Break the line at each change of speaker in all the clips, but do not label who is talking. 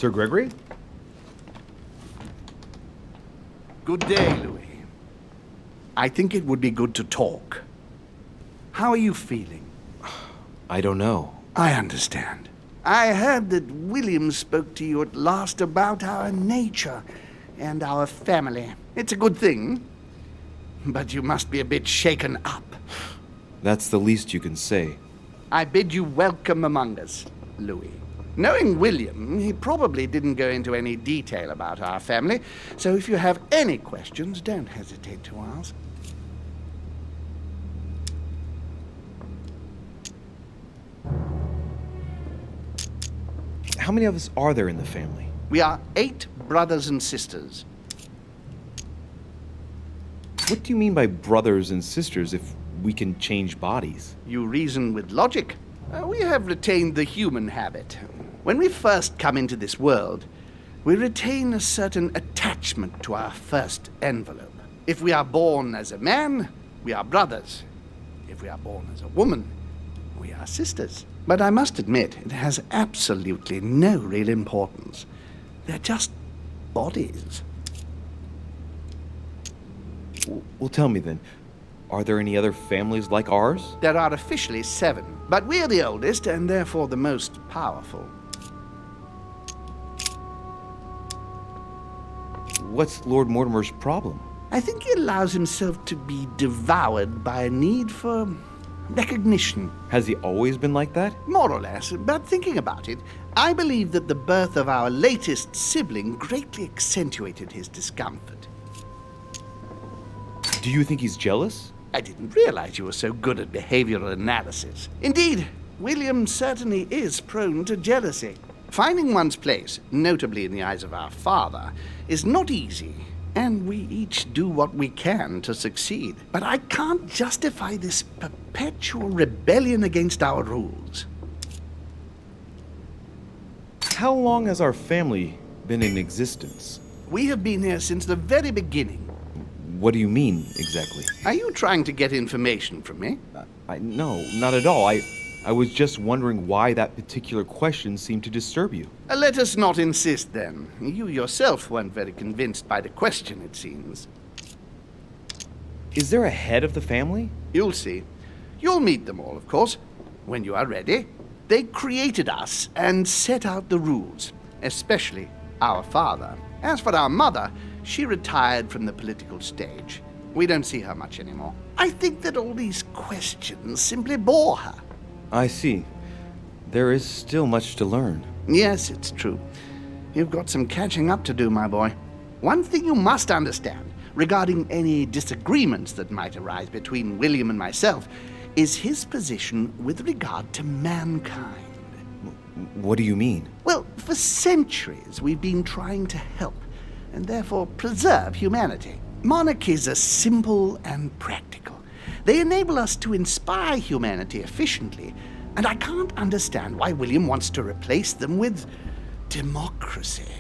Sir Gregory?
Good day, Louis. I think it would be good to talk. How are you feeling?
I don't know.
I understand. I heard that William spoke to you at last about our nature and our family. It's a good thing, but you must be a bit shaken up.
That's the least you can say.
I bid you welcome among us, Louis. Knowing William, he probably didn't go into any detail about our family, so if you have any questions, don't hesitate to ask.
How many of us are there in the family?
We are 8 brothers and sisters.
What do you mean by brothers and sisters if we can change bodies?
You reason with logic. We have retained the human habit. When we first come into this world, we retain a certain attachment to our first envelope. If we are born as a man, we are brothers. If we are born as a woman, we are sisters. But I must admit, it has absolutely no real importance. They're just bodies.
Well, tell me then, are there any other families like ours?
There are officially 7, but we're the oldest and therefore the most powerful.
What's Lord Mortimer's problem?
I think he allows himself to be devoured by a need for recognition.
Has he always been like that?
More or less, but thinking about it, I believe that the birth of our latest sibling greatly accentuated his discomfort.
Do you think he's jealous?
I didn't realize you were so good at behavioral analysis. Indeed, William certainly is prone to jealousy. Finding one's place, notably in the eyes of our father, is not easy, and we each do what we can to succeed. But I can't justify this perpetual rebellion against our rules.
How long has our family been in existence?
We have been here since the very beginning.
What do you mean, exactly?
Are you trying to get information from me?
No, not at all. I was just wondering why that particular question seemed to disturb you.
Let us not insist, then. You yourself weren't very convinced by the question, it seems.
Is there a head of the family?
You'll see. You'll meet them all, of course, when you are ready. They created us and set out the rules, especially our father. As for our mother, she retired from the political stage. We don't see her much anymore. I think that all these questions simply bore her.
I see. There is still much to learn.
Yes, it's true. You've got some catching up to do, my boy. One thing you must understand, regarding any disagreements that might arise between William and myself, is his position with regard to mankind.
What do you mean?
Well, for centuries we've been trying to help, and therefore preserve humanity. Monarchies are simple and practical. They enable us to inspire humanity efficiently, and I can't understand why William wants to replace them with democracy.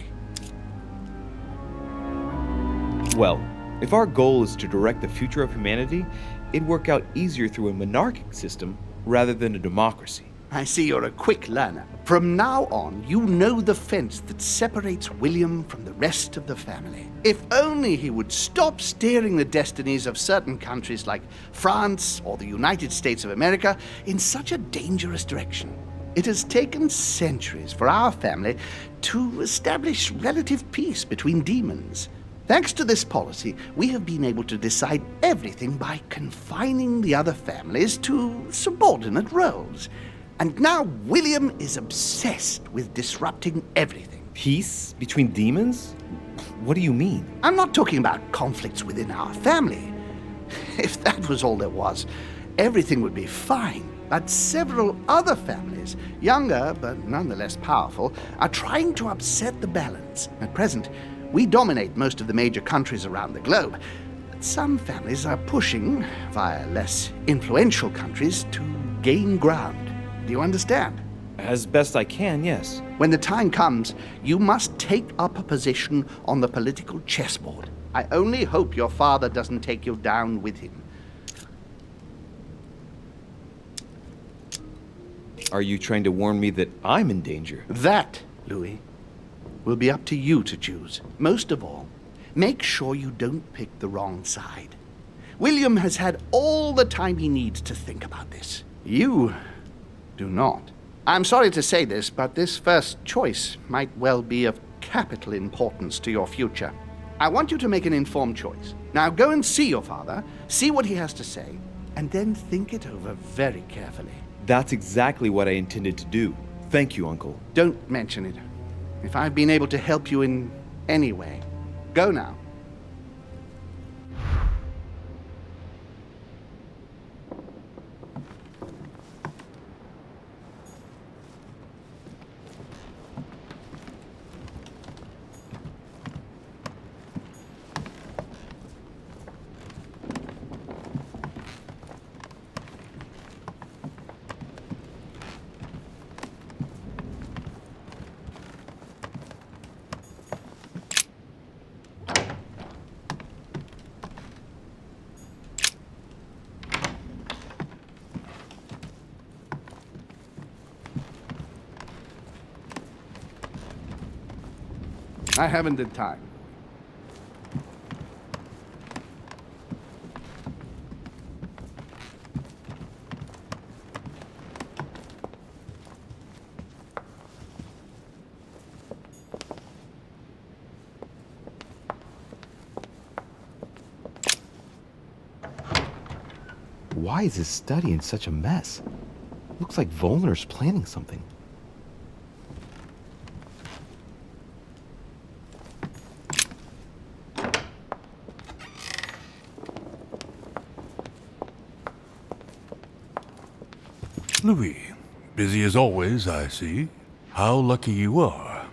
Well, if our goal is to direct the future of humanity, it'd work out easier through a monarchic system rather than a democracy.
I see you're a quick learner. From now on, you know the fence that separates William from the rest of the family. If only he would stop steering the destinies of certain countries like France or the United States of America in such a dangerous direction. It has taken centuries for our family to establish relative peace between demons. Thanks to this policy, we have been able to decide everything by confining the other families to subordinate roles. And now William is obsessed with disrupting everything.
Peace between demons? What do you mean?
I'm not talking about conflicts within our family. If that was all there was, everything would be fine. But several other families, younger but nonetheless powerful, are trying to upset the balance. At present, we dominate most of the major countries around the globe. But some families are pushing, via less influential countries, to gain ground. Do you understand?
As best I can, yes.
When the time comes, you must take up a position on the political chessboard. I only hope your father doesn't take you down with him.
Are you trying to warn me that I'm in danger?
That, Louis, will be up to you to choose. Most of all, make sure you don't pick the wrong side. William has had all the time he needs to think about this. You do not. I'm sorry to say this, but this first choice might well be of capital importance to your future. I want you to make an informed choice. Now go and see your father, see what he has to say, and then think it over very carefully.
That's exactly what I intended to do. Thank you, Uncle.
Don't mention it. If I've been able to help you in any way, go now. I haven't the time.
Why is his study in such a mess? Looks like Volner's planning something.
Louis, busy as always, I see. How lucky you are.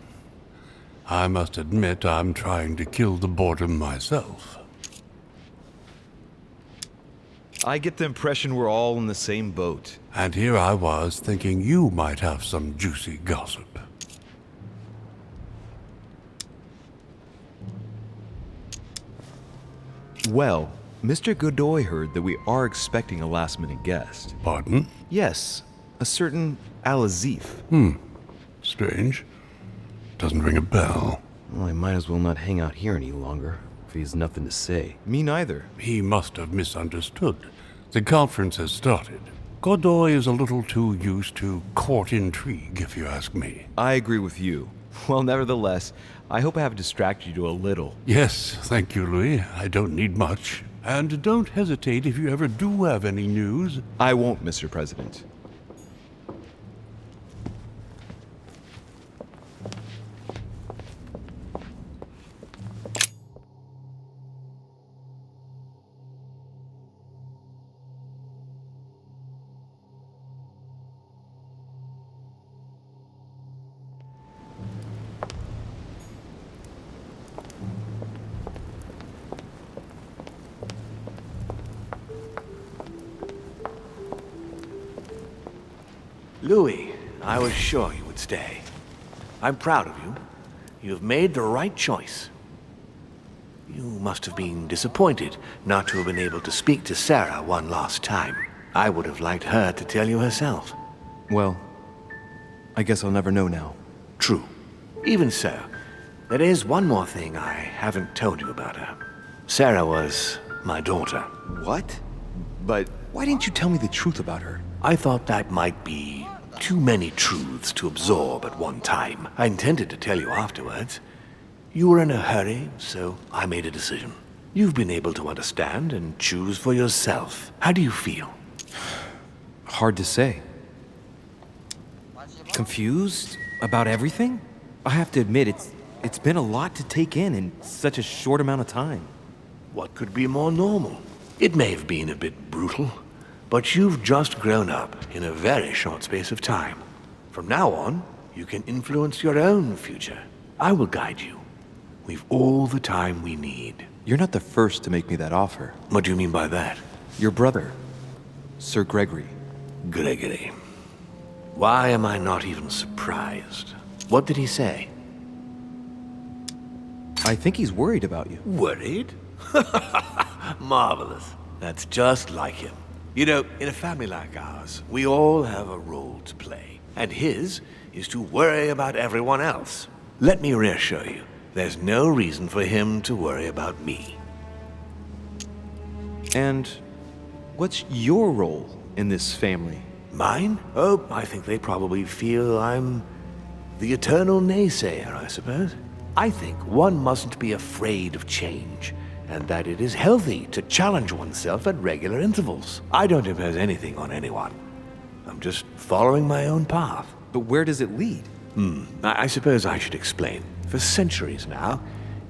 I must admit I'm trying to kill the boredom myself.
I get the impression we're all in the same boat.
And here I was thinking you might have some juicy gossip.
Well, Mr. Godoy heard that we are expecting a last-minute guest.
Pardon?
Yes, a certain Al-Azif.
Strange. Doesn't ring a bell.
Well, I might as well not hang out here any longer, if he has nothing to say. Me neither.
He must have misunderstood. The conference has started. Godoy is a little too used to court intrigue, if you ask me.
I agree with you. Well, nevertheless, I hope I have distracted you a little.
Yes, thank you, Louis. I don't need much. And don't hesitate if you ever do have any news.
I won't, Mr. President.
Louis, I was sure you would stay. I'm proud of you. You've made the right choice. You must have been disappointed not to have been able to speak to Sarah one last time. I would have liked her to tell you herself.
Well, I guess I'll never know now.
True. Even so, there is one more thing I haven't told you about her. Sarah was my daughter.
What? But why didn't you tell me the truth about her?
I thought that might be too many truths to absorb at one time. I intended to tell you afterwards. You were in a hurry, so I made a decision. You've been able to understand and choose for yourself. How do you feel?
Hard to say. Confused about everything? I have to admit, it's been a lot to take in such a short amount of time.
What could be more normal? It may have been a bit brutal, but you've just grown up in a very short space of time. From now on, you can influence your own future. I will guide you. We've all the time we need.
You're not the first to make me that offer.
What do you mean by that?
Your brother, Sir Gregory.
Gregory. Why am I not even surprised? What did he say?
I think he's worried about you.
Worried? Marvelous. That's just like him. You know, in a family like ours, we all have a role to play. And his is to worry about everyone else. Let me reassure you, there's no reason for him to worry about me.
And what's your role in this family?
Mine? Oh, I think they probably feel I'm the eternal naysayer, I suppose. I think one mustn't be afraid of change, and that it is healthy to challenge oneself at regular intervals. I don't impose anything on anyone. I'm just following my own path.
But where does it lead?
I suppose I should explain. For centuries now,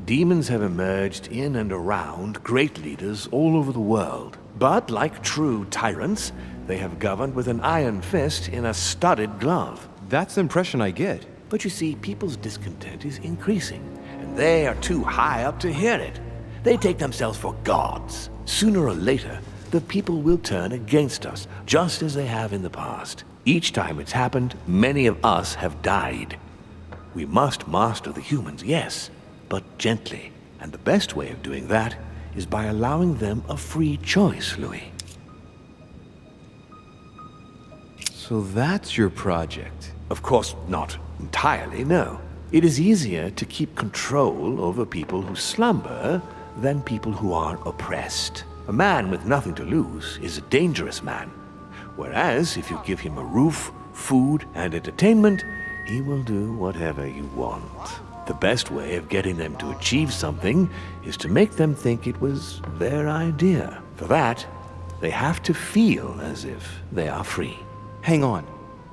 demons have emerged in and around great leaders all over the world. But like true tyrants, they have governed with an iron fist in a studded glove.
That's the impression I get.
But you see, people's discontent is increasing, and they are too high up to hear it. They take themselves for gods. Sooner or later, the people will turn against us, just as they have in the past. Each time it's happened, many of us have died. We must master the humans, yes, but gently. And the best way of doing that is by allowing them a free choice, Louis.
So that's your project.
Of course, not entirely, no. It is easier to keep control over people who slumber than people who are oppressed. A man with nothing to lose is a dangerous man. Whereas, if you give him a roof, food, and entertainment, he will do whatever you want. The best way of getting them to achieve something is to make them think it was their idea. For that, they have to feel as if they are free.
Hang on.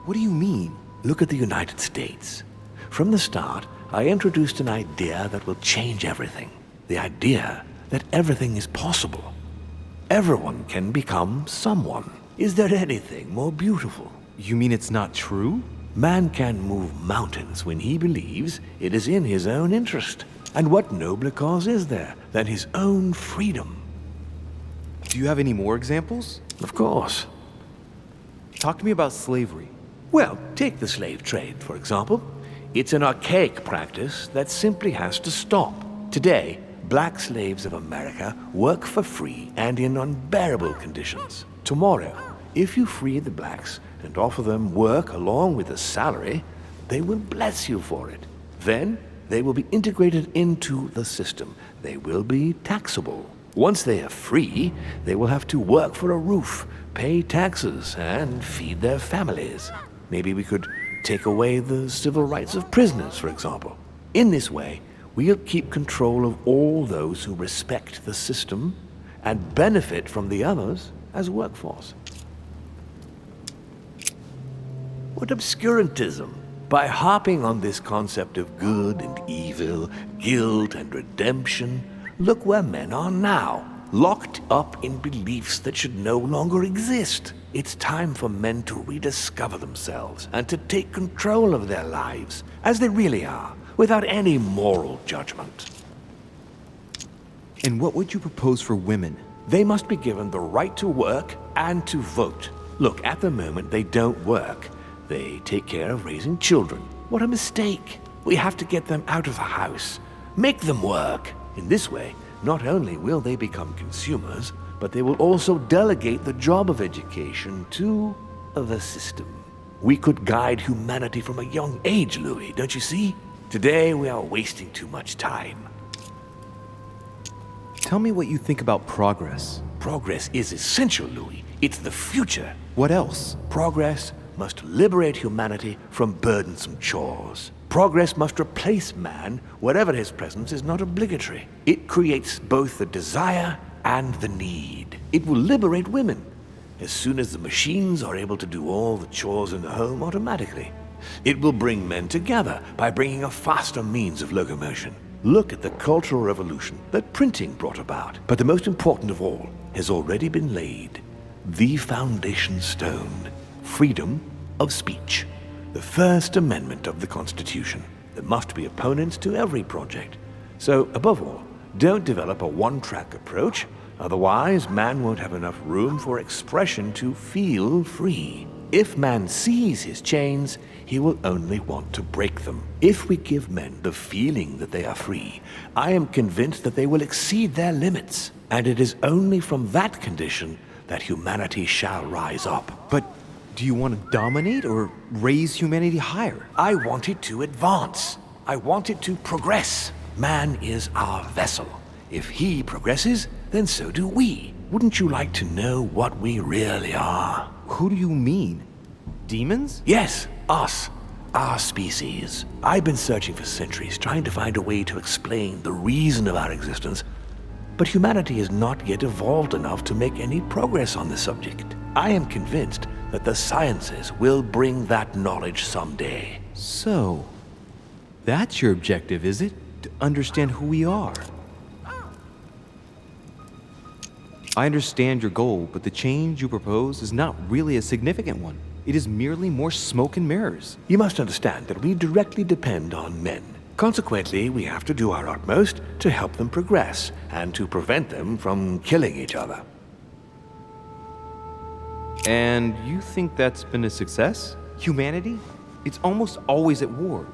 What do you mean?
Look at the United States. From the start, I introduced an idea that will change everything. The idea that everything is possible. Everyone can become someone. Is there anything more beautiful?
You mean it's not true?
Man can move mountains when he believes it is in his own interest. And what nobler cause is there than his own freedom?
Do you have any more examples?
Of course.
Talk to me about slavery.
Well, take the slave trade, for example. It's an archaic practice that simply has to stop. Today, black slaves of America work for free and in unbearable conditions. Tomorrow, if you free the blacks and offer them work along with a salary, they will bless you for it. Then, they will be integrated into the system. They will be taxable. Once they are free, they will have to work for a roof, pay taxes, and feed their families. Maybe we could take away the civil rights of prisoners, for example. In this way, we'll keep control of all those who respect the system and benefit from the others as workforce. What obscurantism! By harping on this concept of good and evil, guilt and redemption, look where men are now, locked up in beliefs that should no longer exist. It's time for men to rediscover themselves and to take control of their lives as they really are, without any moral judgment.
And what would you propose for women?
They must be given the right to work and to vote. Look, at the moment they don't work. They take care of raising children. What a mistake. We have to get them out of the house. Make them work. In this way, not only will they become consumers, but they will also delegate the job of education to the system. We could guide humanity from a young age, Louis, don't you see? Today we are wasting too much time.
Tell me what you think about progress.
Progress is essential, Louis. It's the future.
What else?
Progress must liberate humanity from burdensome chores. Progress must replace man wherever his presence is not obligatory. It creates both the desire and the need. It will liberate women as soon as the machines are able to do all the chores in the home automatically. It will bring men together by bringing a faster means of locomotion. Look at the Cultural Revolution that printing brought about. But the most important of all has already been laid. The foundation stone. Freedom of speech. The First Amendment of the Constitution. There must be opponents to every project. So, above all, don't develop a one-track approach. Otherwise, man won't have enough room for expression to feel free. If man sees his chains, he will only want to break them. If we give men the feeling that they are free, I am convinced that they will exceed their limits. And it is only from that condition that humanity shall rise up.
But do you want to dominate or raise humanity higher?
I want it to advance. I want it to progress. Man is our vessel. If he progresses, then so do we. Wouldn't you like to know what we really are?
Who do you mean? Demons?
Yes, us. Our species. I've been searching for centuries, trying to find a way to explain the reason of our existence. But humanity has not yet evolved enough to make any progress on the subject. I am convinced that the sciences will bring that knowledge someday.
So, that's your objective, is it? To understand who we are. I understand your goal, but the change you propose is not really a significant one. It is merely more smoke and mirrors.
You must understand that we directly depend on men. Consequently, we have to do our utmost to help them progress and to prevent them from killing each other.
And you think that's been a success? Humanity? It's almost always at war.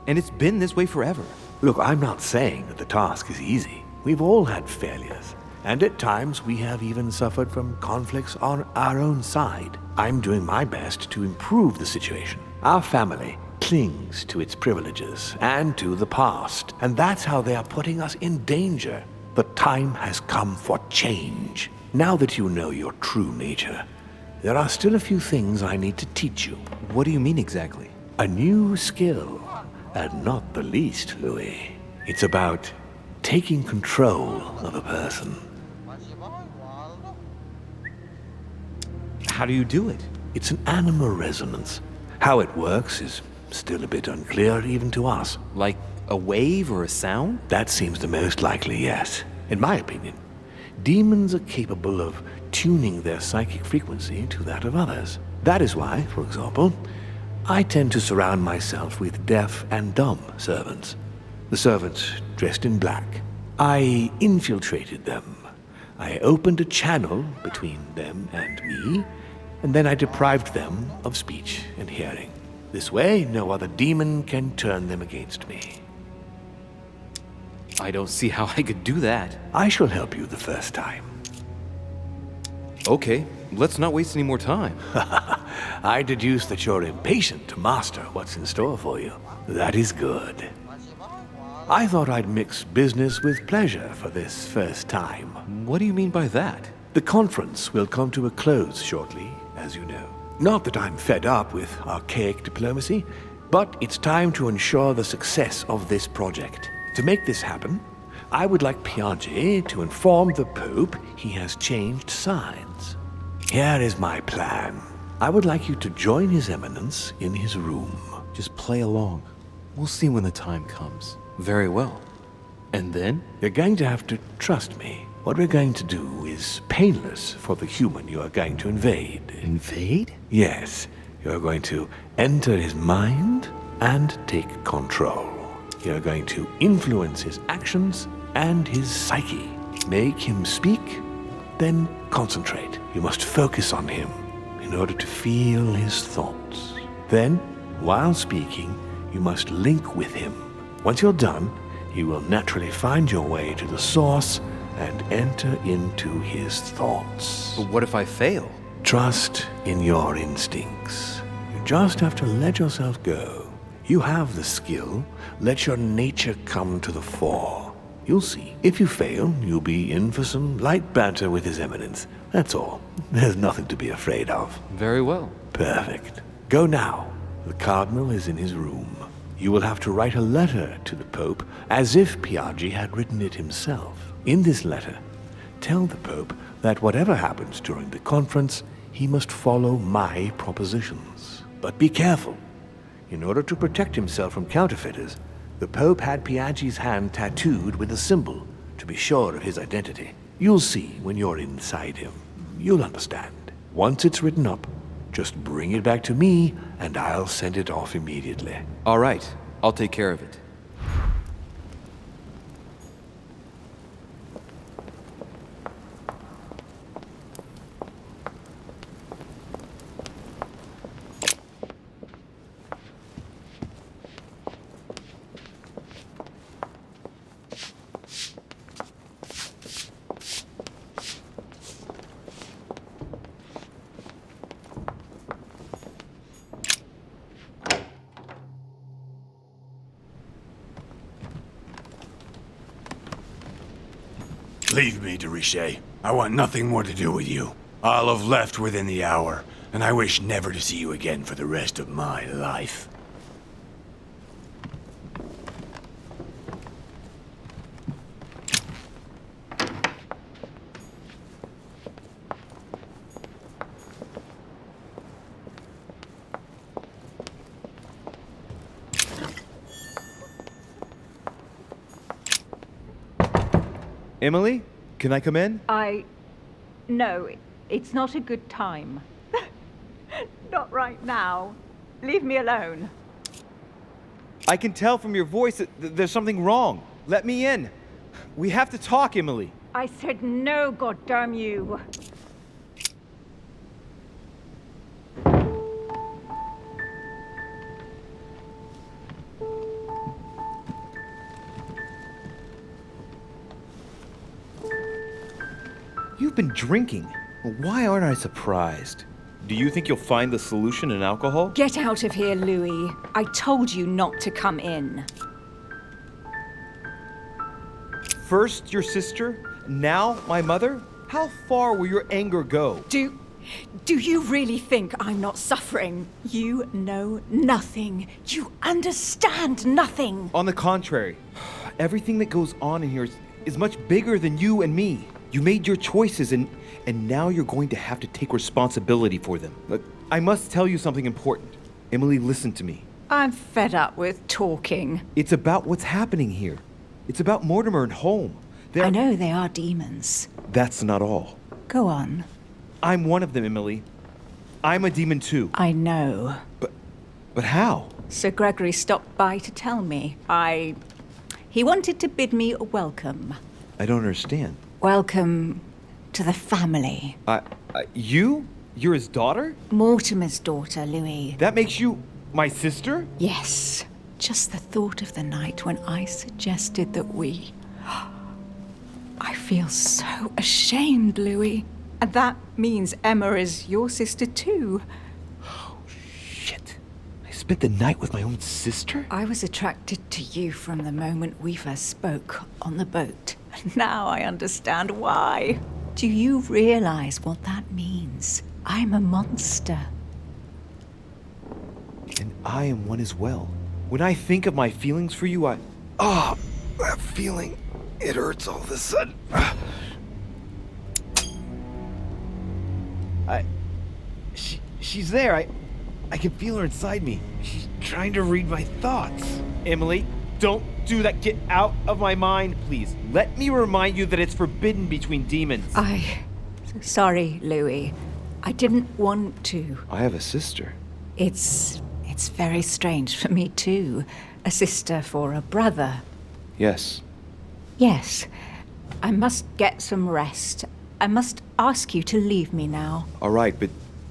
And it's been this way forever.
Look, I'm not saying that the task is easy. We've all had failures. And at times, we have even suffered from conflicts on our own side. I'm doing my best to improve the situation. Our family clings to its privileges and to the past, and that's how they are putting us in danger. The time has come for change. Now that you know your true nature, there are still a few things I need to teach you.
What do you mean exactly?
A new skill, and not the least, Louis. It's about taking control of a person.
How do you do it?
It's an animal resonance. How it works is still a bit unclear even to us.
Like a wave or a sound?
That seems the most likely, yes. In my opinion, demons are capable of tuning their psychic frequency to that of others. That is why, for example, I tend to surround myself with deaf and dumb servants. The servants dressed in black. I infiltrated them. I opened a channel between them and me, and then I deprived them of speech and hearing. This way, no other demon can turn them against me.
I don't see how I could do that.
I shall help you the first time.
Okay, let's not waste any more time.
I deduce that you're impatient to master what's in store for you. That is good. I thought I'd mix business with pleasure for this first time.
What do you mean by that?
The conference will come to a close shortly, as you know. Not that I'm fed up with archaic diplomacy, but it's time to ensure the success of this project. To make this happen, I would like Piaget to inform the Pope he has changed sides. Here is my plan. I would like you to join His Eminence in his room.
Just play along. We'll see when the time comes. Very well. And then?
You're going to have to trust me. What we're going to do is painless for the human you are going to invade.
Invade?
Yes, you're going to enter his mind and take control. You're going to influence his actions and his psyche. Make him speak, then concentrate. You must focus on him in order to feel his thoughts. Then, while speaking, you must link with him. Once you're done, you will naturally find your way to the source and enter into his thoughts.
But what if I fail?
Trust in your instincts. You just have to let yourself go. You have the skill. Let your nature come to the fore. You'll see. If you fail, you'll be in for some light banter with His Eminence. That's all. There's nothing to be afraid of.
Very well.
Perfect. Go now. The Cardinal is in his room. You will have to write a letter to the Pope as if Piaget had written it himself. In this letter, tell the Pope that whatever happens during the conference, he must follow my propositions. But be careful. In order to protect himself from counterfeiters, the Pope had Piaget's hand tattooed with a symbol to be sure of his identity. You'll see when you're inside him. You'll understand. Once it's written up, just bring it back to me and I'll send it off immediately.
All right, I'll take care of it.
Leave me, de Richet. I want nothing more to do with you. I'll have left within the hour, and I wish never to see you again for the rest of my life.
Emily, can I come in?
No, it's not a good time. Not right now. Leave me alone.
I can tell from your voice that there's something wrong. Let me in. We have to talk, Emily.
I said no, goddamn you.
You've been drinking. Why aren't I surprised? Do you think you'll find the solution in alcohol?
Get out of here, Louis. I told you not to come in.
First your sister, now my mother? How far will your anger go?
Do you really think I'm not suffering? You know nothing. You understand nothing.
On the contrary, everything that goes on in here is much bigger than you and me. You made your choices and now you're going to have to take responsibility for them. Look, I must tell you something important. Emily, listen to me.
I'm fed up with talking.
It's about what's happening here. It's about Mortimer and home.
I know they are demons.
That's not all.
Go on.
I'm one of them, Emily. I'm a demon too.
I know.
But how?
Sir Gregory stopped by to tell me. He wanted to bid me a welcome.
I don't understand.
Welcome to the family.
You're his daughter?
Mortimer's daughter, Louis.
That makes you my sister?
Yes. Just the thought of the night when I suggested that we... I feel so ashamed, Louis. And that means Emma is your sister too.
Oh, shit. I spent the night with my own sister?
I was attracted to you from the moment we first spoke on the boat. And now I understand why. Do you realize what that means? I'm a monster.
And I am one as well. When I think of my feelings for you, that feeling, it hurts all of a sudden. She's there. I can feel her inside me. She's trying to read my thoughts. Emily, don't do that. Get out of my mind, please. Let me remind you that it's forbidden between demons.
Sorry, Louis. I didn't want to.
I have a sister.
It's very strange for me too. A sister for a brother.
Yes.
Yes. I must get some rest. I must ask you to leave me now.
All right, but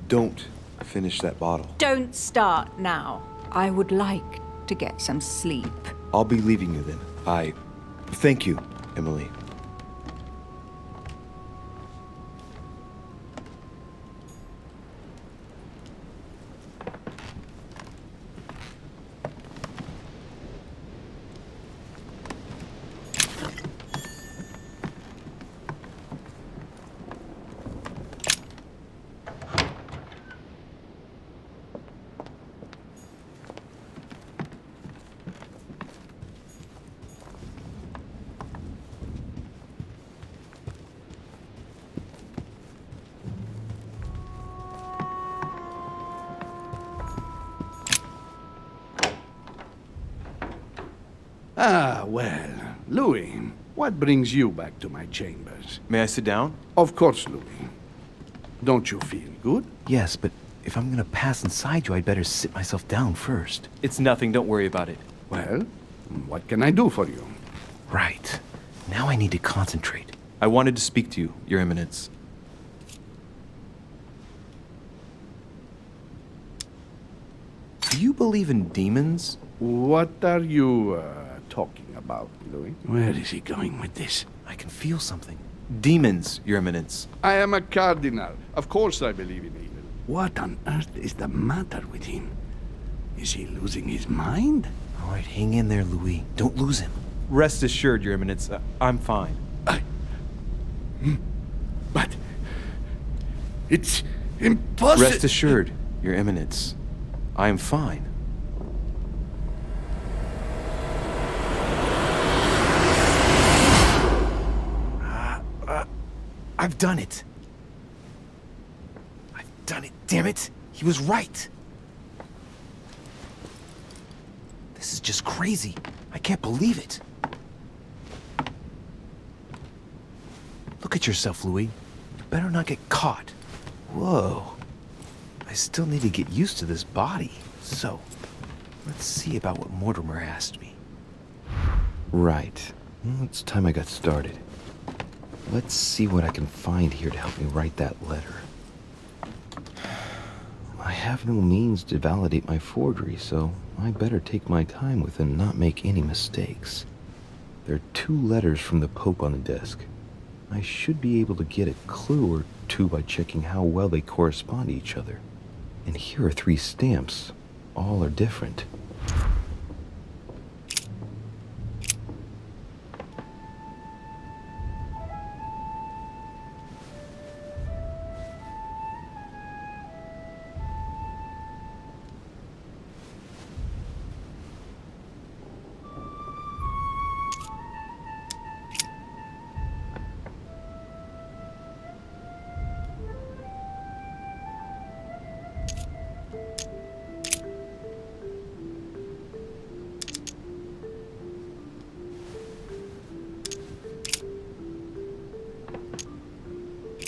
don't finish that bottle.
Don't start now. I would like to get some sleep.
I'll be leaving you then. Thank you, Emily.
Ah, well, Louis, what brings you back to my chambers?
May I sit down?
Of course, Louis. Don't you feel good?
Yes, but if I'm gonna pass inside you, I'd better sit myself down first. It's nothing, don't worry about it.
Well, what can I do for you?
Right. Now I need to concentrate. I wanted to speak to you, Your Eminence. Do you believe in demons?
What are you talking about, Louis? Where is he going with this?
I can feel something. Demons, Your Eminence.
I am a cardinal. Of course I believe in evil. What on earth is the matter with him? Is he losing his mind?
All right, hang in there, Louis. Don't lose him. Rest assured, Your Eminence. I'm fine.
But it's impossible.
Rest assured, Your Eminence. I am fine. I've done it. I've done it, damn it. He was right. This is just crazy. I can't believe it. Look at yourself, Louis. You better not get caught. Whoa. I still need to get used to this body. So, let's see about what Mortimer asked me. Right. Well, it's time I got started. Let's see what I can find here to help me write that letter. I have no means to validate my forgery, so I better take my time with it and not make any mistakes. There are 2 letters from the Pope on the desk. I should be able to get a clue or 2 by checking how well they correspond to each other. And here are 3 stamps. All are different.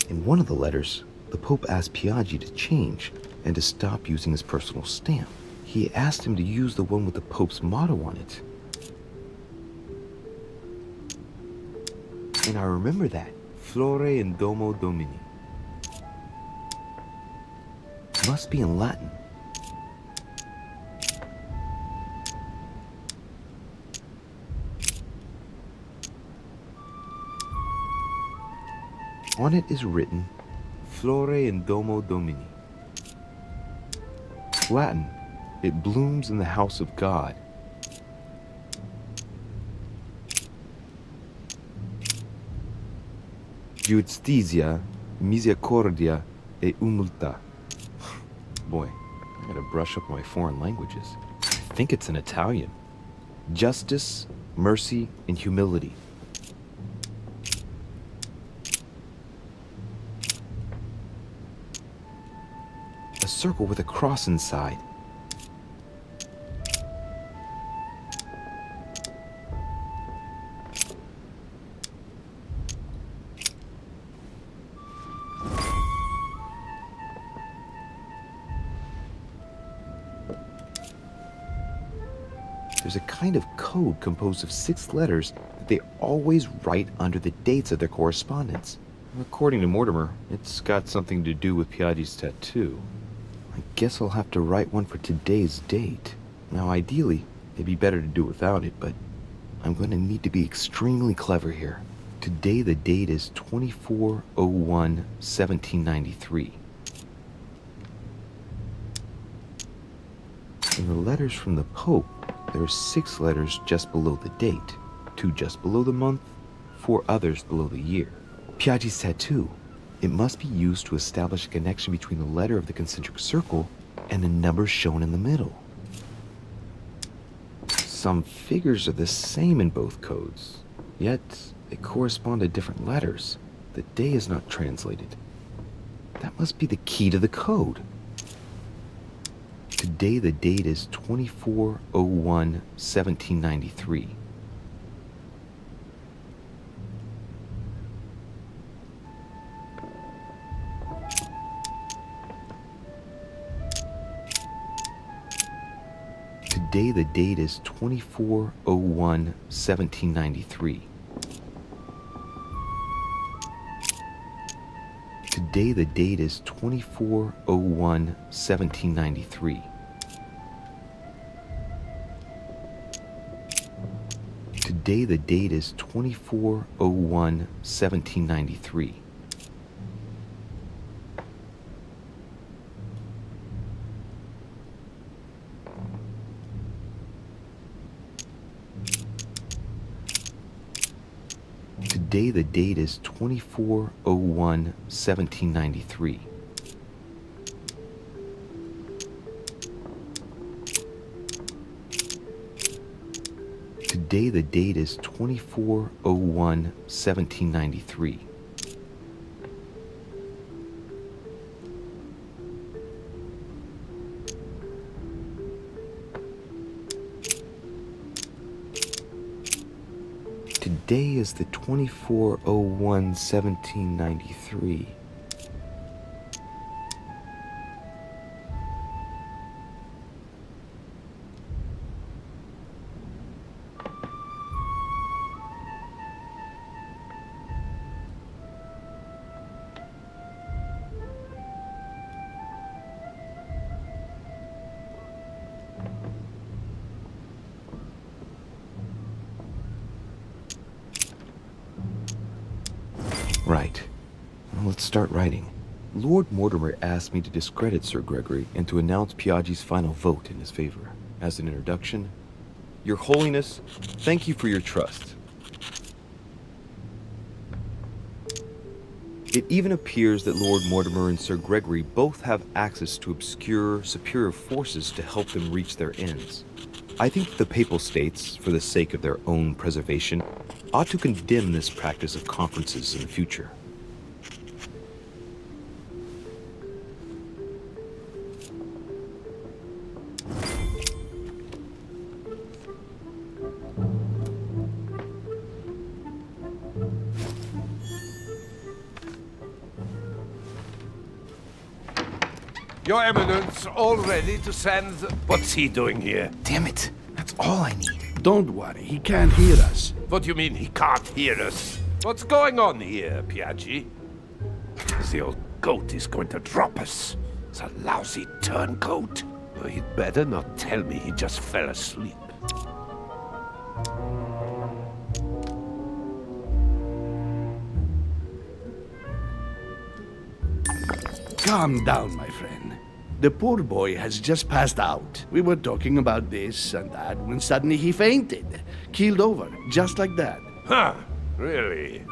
In one of the letters, the Pope asked Piaggi to change and to stop using his personal stamp. He asked him to use the one with the Pope's motto on it. And I remember that. Flore in Domo Domini. Must be in Latin. On it is written, Flore in Domo Domini. Latin, it blooms in the house of God. Giustizia, misericordia e umiltà. Boy, I gotta brush up my foreign languages. I think it's in Italian. Justice, mercy, and humility. A circle with a cross inside. There's a kind of code composed of 6 letters that they always write under the dates of their correspondence. According to Mortimer, it's got something to do with Piaggi's tattoo. I guess I'll have to write one for today's date. Now, ideally, it'd be better to do without it, but I'm going to need to be extremely clever here. Today, the date is 24/01/1793. In the letters from the Pope, there are 6 letters just below the date, 2 just below the month, 4 others below the year. Piaggi's tattoo. It must be used to establish a connection between the letter of the concentric circle and the number shown in the middle. Some figures are the same in both codes, yet they correspond to different letters. The day is not translated. That must be the key to the code. Today the date is 24/01/1793. Today the date is 24/01/1793. Today the date is 24/01/1793. Today the date is 24/01/1793. Today the date is 24/01/1793. Today the date is 24/01/1793. Today is the 24/01/1793. Right. Well, let's start writing. Lord Mortimer asked me to discredit Sir Gregory and to announce Piaggi's final vote in his favor. As an introduction, Your Holiness, thank you for your trust. It even appears that Lord Mortimer and Sir Gregory both have access to obscure, superior forces to help them reach their ends. I think the Papal States, for the sake of their own preservation, ought to condemn this practice of conferences in the future.
Your Eminence, all ready to send... What's he doing here?
Damn it! That's all I need.
Don't worry, he can't hear us.
What do you mean he can't hear us? What's going on here, Piaggi? The old goat is going to drop us. The lousy turncoat. Oh, he'd better not tell me he just fell asleep.
Calm down, my friend. The poor boy has just passed out. We were talking about this and that when suddenly he fainted. Keeled over, just like that.
Huh, really?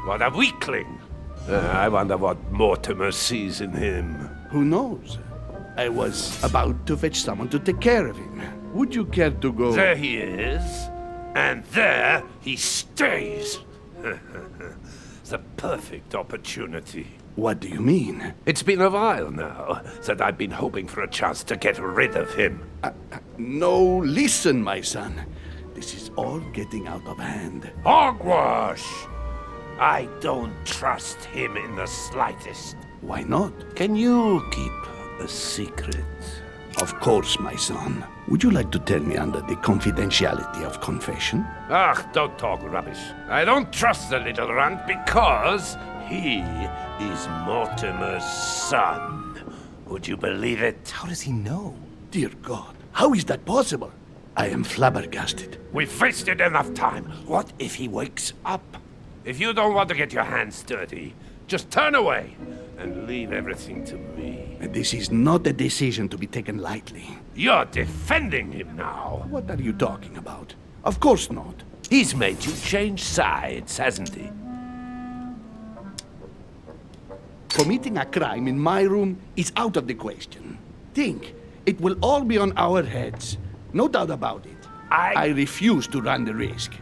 What a weakling. I wonder what Mortimer sees in him.
Who knows? I was about to fetch someone to take care of him. Would you care to go?
There he is. And there he stays. The perfect opportunity.
What do you mean?
It's been a while now that I've been hoping for a chance to get rid of him.
No, listen, my son. This is all getting out of hand.
Hogwash! I don't trust him in the slightest.
Why not?
Can you keep a secret?
Of course, my son. Would you like to tell me under the confidentiality of confession?
Ah, don't talk rubbish. I don't trust the little runt because he is Mortimer's son. Would you believe it?
How does he know?
Dear God, how is that possible? I am flabbergasted.
We've wasted enough time. What if he wakes up? If you don't want to get your hands dirty, just turn away and leave everything to me.
This is not a decision to be taken lightly.
You're defending him now.
What are you talking about? Of course not.
He's made you change sides, hasn't he?
Committing a crime in my room is out of the question. Think, it will all be on our heads. No doubt about it. I refuse to run the risk.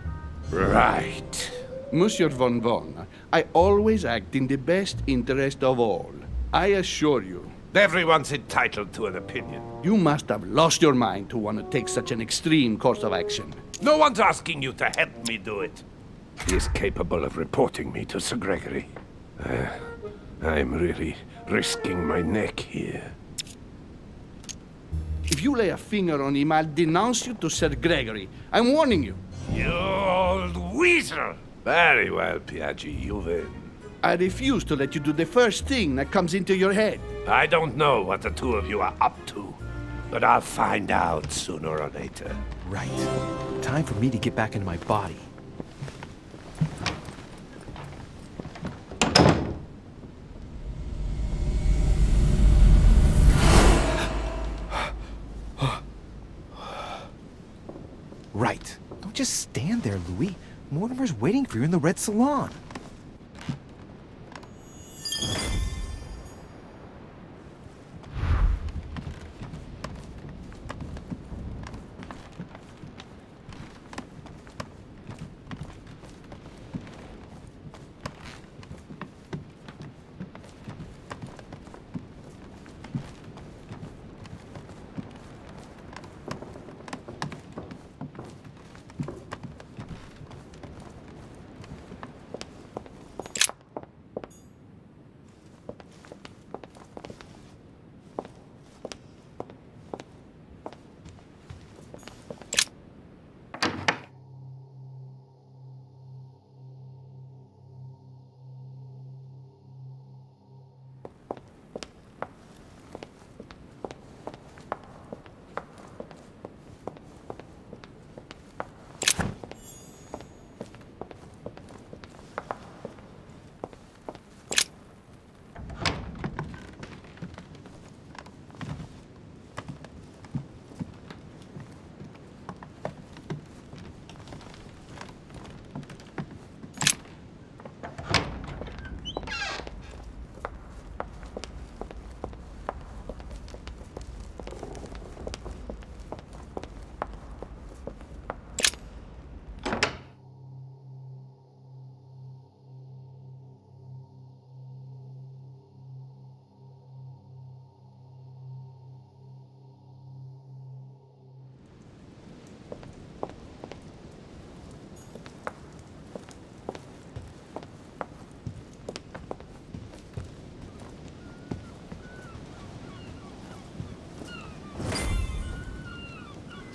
Right.
Monsieur von Von, I always act in the best interest of all. I assure you.
Everyone's entitled to an opinion.
You must have lost your mind to want to take such an extreme course of action.
No one's asking you to help me do it. He is capable of reporting me to Sir Gregory. I'm really risking my neck here.
If you lay a finger on him, I'll denounce you to Sir Gregory. I'm warning you.
You old weasel! Very well, Piaggi, you win.
I refuse to let you do the first thing that comes into your head.
I don't know what the two of you are up to, but I'll find out sooner or later.
Right. Time for me to get back into my body. Right. Don't just stand there, Louis. Mortimer's waiting for you in the red salon.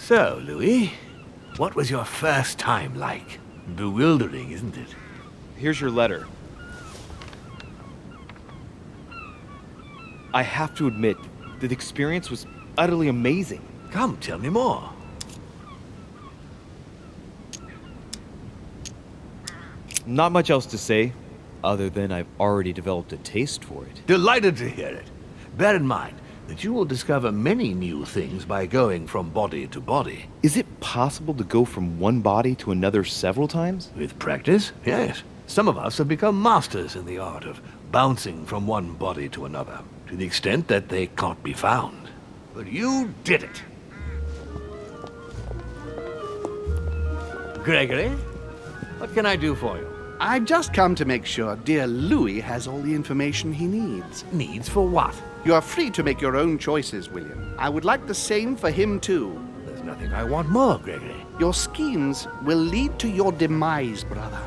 So, Louis, what was your first time like? Bewildering, isn't it?
Here's your letter. I have to admit, the experience was utterly amazing.
Come, tell me more.
Not much else to say, other than I've already developed a taste for it.
Delighted to hear it. Bear in mind that you will discover many new things by going from body to body.
Is it possible to go from one body to another several times?
With practice, yes. Some of us have become masters in the art of bouncing from one body to another, to the extent that they can't be found. But you did it. Gregory, what can I do for you?
I've just come to make sure dear Louis has all the information he needs.
Needs for what?
You are free to make your own choices, William. I would like the same for him, too.
There's nothing I want more, Gregory.
Your schemes will lead to your demise, brother.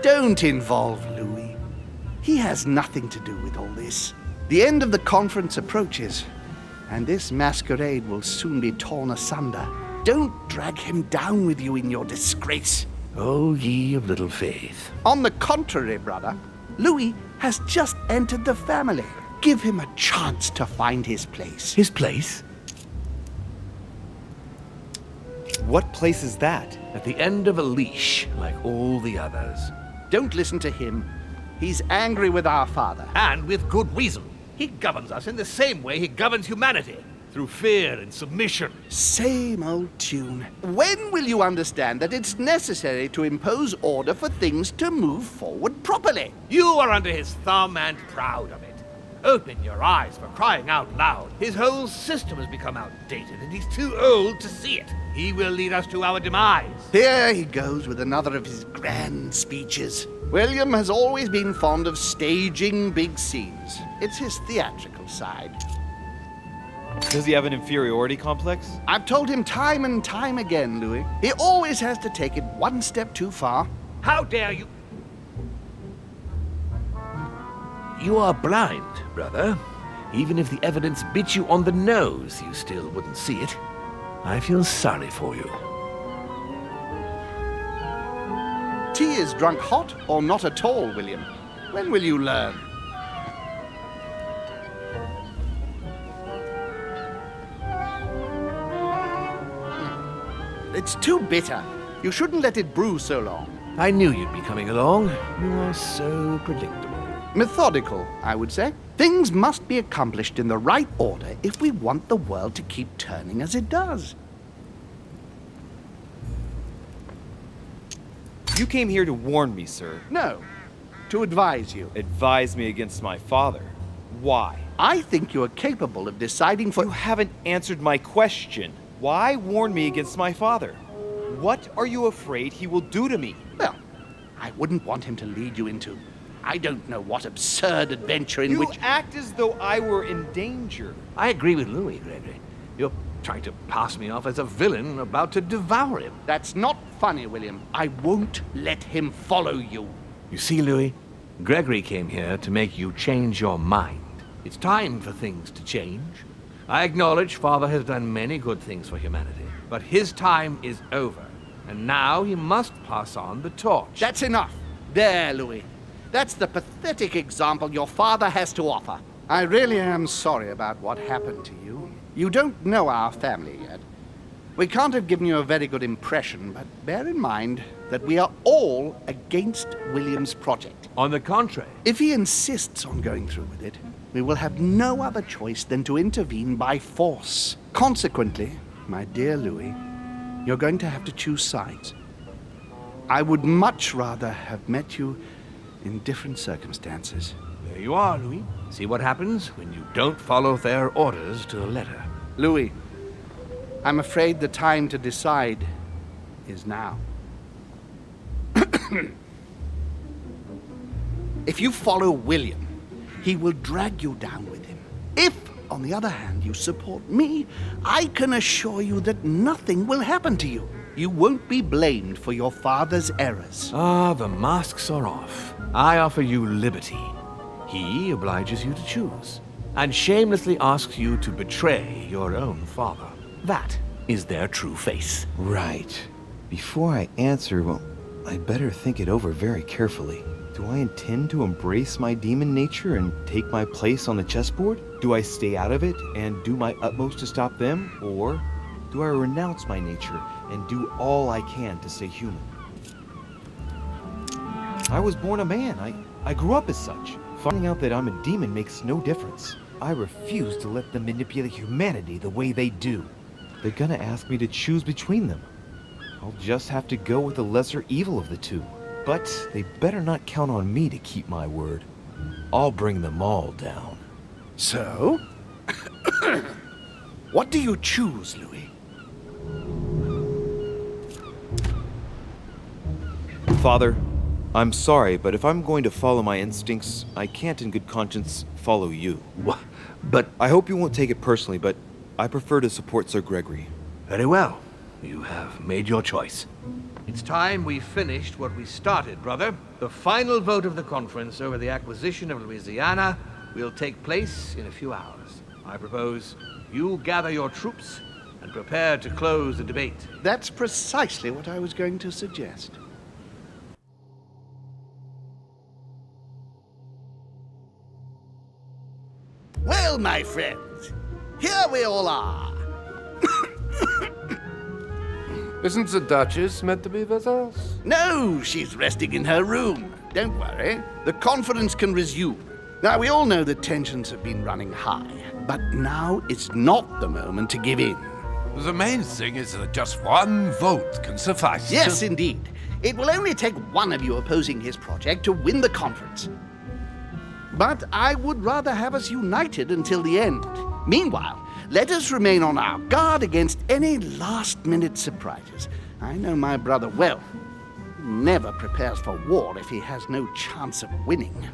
Don't involve Louis. He has nothing to do with all this. The end of the conference approaches, and this masquerade will soon be torn asunder. Don't drag him down with you in your disgrace.
Oh, ye of little faith.
On the contrary, brother, Louis has just entered the family. Give him a chance to find his place.
His place?
What place is that?
At the end of a leash, like all the others.
Don't listen to him. He's angry with our father.
And with good reason. He governs us in the same way he governs humanity. Through fear and submission.
Same old tune. When will you understand that it's necessary to impose order for things to move forward properly?
You are under his thumb and proud of it. Open your eyes, for crying out loud. His whole system has become outdated, and he's too old to see it. He will lead us to our demise.
Here he goes with another of his grand speeches. William has always been fond of staging big scenes. It's his theatrical side.
Does he have an inferiority complex?
I've told him time and time again, Louis. He always has to take it one step too far.
How dare you? You are blind, brother. Even if the evidence bit you on the nose, you still wouldn't see it. I feel sorry for you.
Tea is drunk hot or not at all, William. When will you learn? It's too bitter. You shouldn't let it brew so long.
I knew you'd be coming along. You are so predictable.
Methodical, I would say. Things must be accomplished in the right order if we want the world to keep turning as it does.
You came here to warn me, sir.
No, to advise you.
Advise me against my father. Why?
I think you are capable of deciding for...
You haven't answered my question. Why warn me against my father? What are you afraid he will do to me?
Well, I wouldn't want him to lead you into... I don't know what absurd adventure in which...
You act as though I were in danger.
I agree with Louis, Gregory. You're trying to pass me off as a villain about to devour him.
That's not funny, William. I won't let him follow you.
You see, Louis, Gregory came here to make you change your mind. It's time for things to change. I acknowledge Father has done many good things for humanity, but his time is over, and now he must pass on the torch.
That's enough. There, Louis. That's the pathetic example your father has to offer. I really am sorry about what happened to you. You don't know our family yet. We can't have given you a very good impression, but bear in mind that we are all against William's project.
On the contrary,
If he insists on going through with it, we will have no other choice than to intervene by force. Consequently, my dear Louis, you're going to have to choose sides. I would much rather have met you in different circumstances.
there you are, Louis. See what happens when you don't follow their orders to the letter.
Louis, I'm afraid the time to decide is now. If you follow William, he will drag you down with him. If, on the other hand, you support me, I can assure you that nothing will happen to you. You won't be blamed for your father's errors.
Ah, the masks are off. I offer you liberty. He obliges you to choose, and shamelessly asks you to betray your own father. That is their true face.
Right. Before I answer, well, I better think it over very carefully. Do I intend to embrace my demon nature and take my place on the chessboard? Do I stay out of it and do my utmost to stop them? Or do I renounce my nature and do all I can to stay human? I was born a man. I grew up as such. Finding out that I'm a demon makes no difference. I refuse to let them manipulate humanity the way they do. They're gonna ask me to choose between them. I'll just have to go with the lesser evil of the two. But they better not count on me to keep my word. I'll bring them all down.
So? What do you choose, Louis?
Father, I'm sorry, but if I'm going to follow my instincts, I can't in good conscience follow you.
But
I hope you won't take it personally, but I prefer to support Sir Gregory.
very well. You have made your choice. It's time we finished what we started, brother. The final vote of the conference over the acquisition of Louisiana will take place in a few hours. I propose you gather your troops and prepare to close the debate.
That's precisely what I was going to suggest. Well, my friends, here we all are.
Isn't the Duchess meant to be with us?
No, she's resting in her room. Don't worry. The conference can resume. Now, we all know that tensions have been running high, but now is not the moment to give in.
The main thing is that just one vote can suffice.
Yes, indeed. It will only take one of you opposing his project to win the conference. But I would rather have us united until the end. Meanwhile, let us remain on our guard against any last-minute surprises. I know my brother well. He never prepares for war if he has no chance of winning.